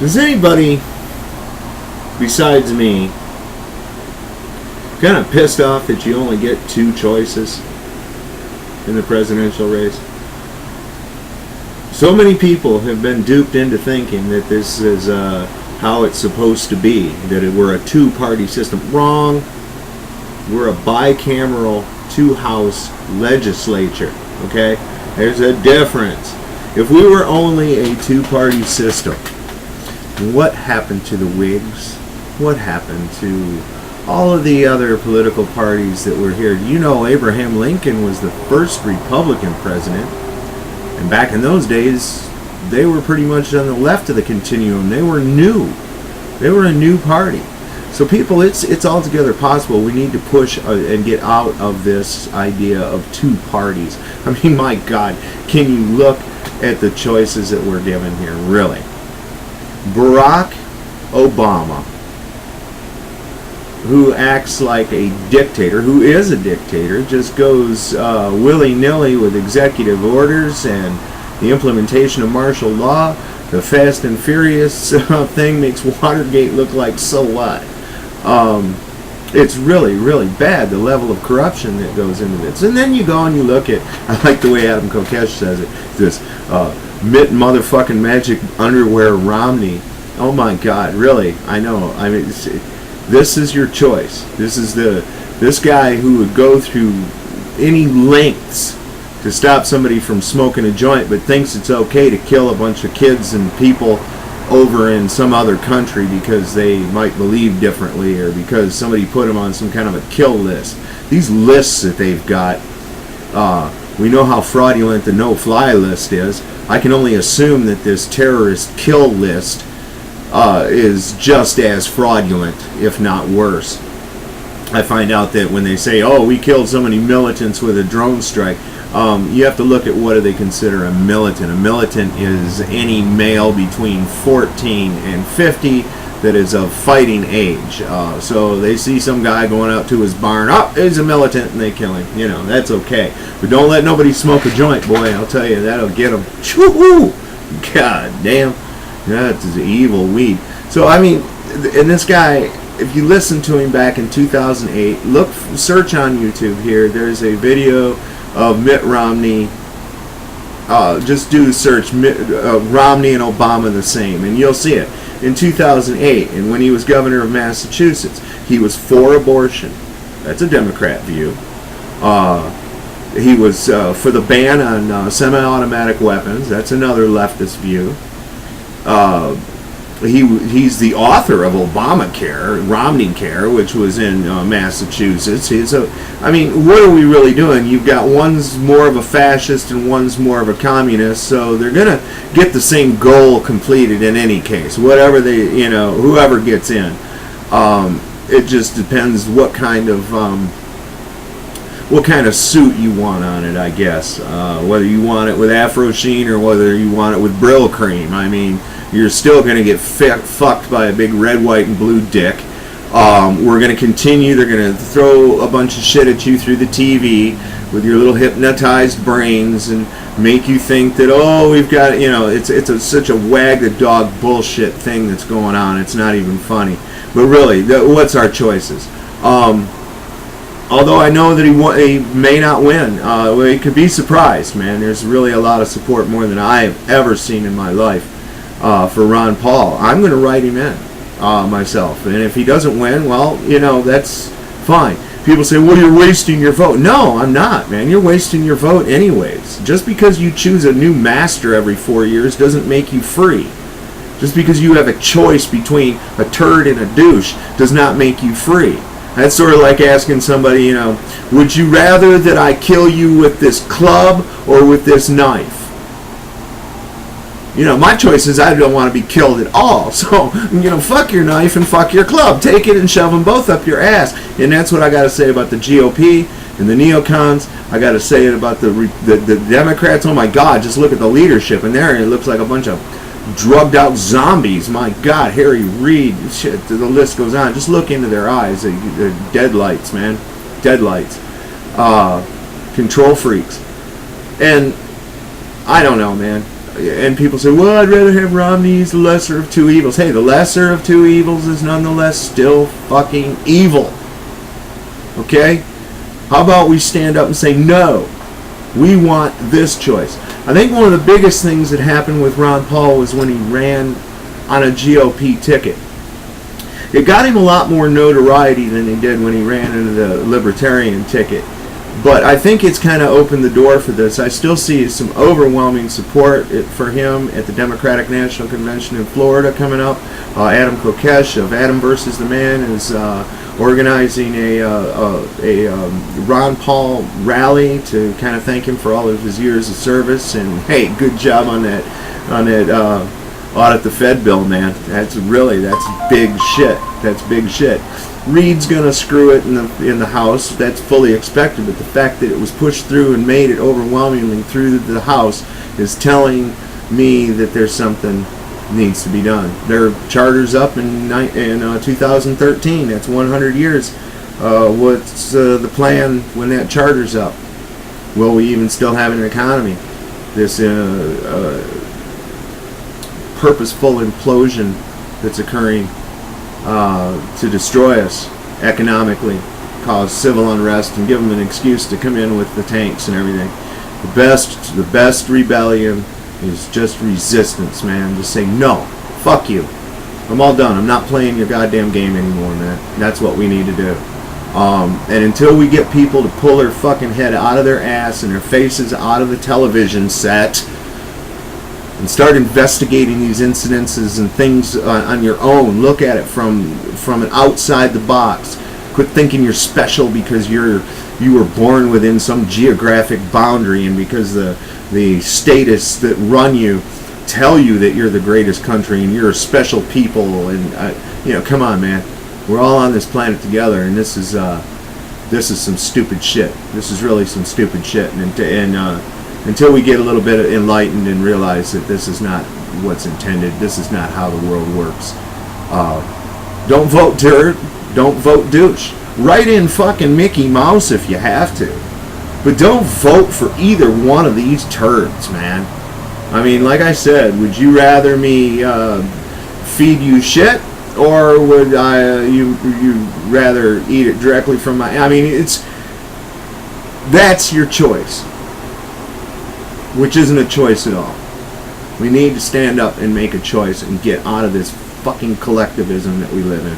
Does anybody besides me kind of pissed off that you only get two choices in the presidential race? So many people have been duped into thinking that this is how it's supposed to be, that we're a two-party system. Wrong. We're a bicameral two-house legislature, okay? There's a difference. If we were only a two-party system, what happened to the Whigs? What happened to all of the other political parties that were here? You know, Abraham Lincoln was the first Republican president, and back in those days, they were pretty much on the left of the continuum. They were new. They were a new party. So people, it's altogether possible. We need to push and get out of this idea of two parties. I mean, my God, can you look at the choices that we're given here, really? Barack Obama, who acts like a dictator, who is a dictator, just goes willy-nilly with executive orders and the implementation of martial law. The Fast and Furious thing makes Watergate look like so what. It's really, really bad, the level of corruption that goes into this. And then you go and you look at, I like the way Adam Kokesh says it, this mitt motherfucking magic underwear Romney. Oh my God, really? I know. I mean, this is your choice. This guy who would go through any lengths to stop somebody from smoking a joint, but thinks it's okay to kill a bunch of kids and people over in some other country because they might believe differently, or because somebody put them on some kind of a kill list. These lists that they've got, we know how fraudulent the no-fly list is. I can only assume that this terrorist kill list is just as fraudulent, if not worse. I find out that when they say, oh, we killed so many militants with a drone strike, you have to look at what do they consider a militant. A militant is any male between 14 and 50 that is of fighting age. So they see some guy going out to his barn, he's a militant, and they kill him. You know, that's okay. But don't let nobody smoke a joint, boy. I'll tell you, that'll get them. Choo-hoo! God damn. That's evil weed. So, I mean, and this guy, if you listen to him back in 2008, search on YouTube here. There's a video of Mitt Romney. Just do the search, Romney and Obama the same, and you'll see it. In 2008, and when he was governor of Massachusetts, he was for abortion. That's a Democrat view. He was for the ban on semi-automatic weapons. That's another leftist view. He's the author of Obamacare, Romney Care, which was in Massachusetts. I mean, what are we really doing? You've got one's more of a fascist and one's more of a communist, so they're going to get the same goal completed in any case, whatever whoever gets in. It just depends what kind of suit you want on it, I guess. Whether you want it with Afro Sheen or whether you want it with Brill Cream. I mean, you're still going to get fucked by a big red, white, and blue dick. We're going to continue. They're going to throw a bunch of shit at you through the TV with your little hypnotized brains and make you think that, oh, we've got, it's such a wag the dog bullshit thing that's going on. It's not even funny. But really, what's our choices? Although I know that he may not win. He could be surprised, man. There's really a lot of support, more than I have ever seen in my life, for Ron Paul. I'm going to write him in myself. And if he doesn't win, well, that's fine. People say, well, you're wasting your vote. No, I'm not, man. You're wasting your vote anyways. Just because you choose a new master every 4 years doesn't make you free. Just because you have a choice between a turd and a douche does not make you free. That's sort of like asking somebody, would you rather that I kill you with this club or with this knife? My choice is I don't want to be killed at all. So, fuck your knife and fuck your club. Take it and shove them both up your ass. And that's what I got to say about the GOP and the neocons. I got to say it about the Democrats. Oh my God, just look at the leadership in there. It looks like a bunch of drugged out zombies. My God, Harry Reid, shit, the list goes on. Just look into their eyes. They're deadlights, man. Deadlights. Control freaks. And I don't know, man. and people say, well, I'd rather have Romney. He's the lesser of two evils. Hey, the lesser of two evils is nonetheless still fucking evil. Okay? How about we stand up and say, no, we want this choice. I think one of the biggest things that happened with Ron Paul was when he ran on a GOP ticket. It got him a lot more notoriety than he did when he ran into the Libertarian ticket. But I think it's kind of opened the door for this. I still see some overwhelming support for him at the Democratic National Convention in Florida coming up. Adam Kokesh of Adam versus the Man is organizing a Ron Paul rally to kind of thank him for all of his years of service. And hey, good job on that audit the Fed bill, man. That's big shit. That's big shit. Reid's gonna screw it in the House. That's fully expected. But the fact that it was pushed through and made it overwhelmingly through the House is telling me that there's something needs to be done. Their charter's up in 2013. That's 100 years. What's the plan when that charter's up? Will we even still have an economy? This purposeful implosion that's occurring to destroy us economically, cause civil unrest, and give them an excuse to come in with the tanks and everything. The best rebellion is just resistance, man. Just say, no, fuck you. I'm all done. I'm not playing your goddamn game anymore, man. That's what we need to do. And until we get people to pull their fucking head out of their ass and their faces out of the television set and start investigating these incidences and things on your own. Look at it from an outside the box. Quit thinking you're special because you were born within some geographic boundary and because the statists that run you tell you that you're the greatest country and you're a special people. And come on, man. We're all on this planet together, and this is some stupid shit. This is really some stupid shit. And until we get a little bit enlightened and realize that this is not what's intended, this is not how the world works. Don't vote turd, don't vote douche. Write in fucking Mickey Mouse if you have to. But don't vote for either one of these turds, man. I mean, like I said, would you rather me feed you shit, or would you rather eat it directly from my... I mean, that's your choice. Which isn't a choice at all. We need to stand up and make a choice and get out of this fucking collectivism that we live in.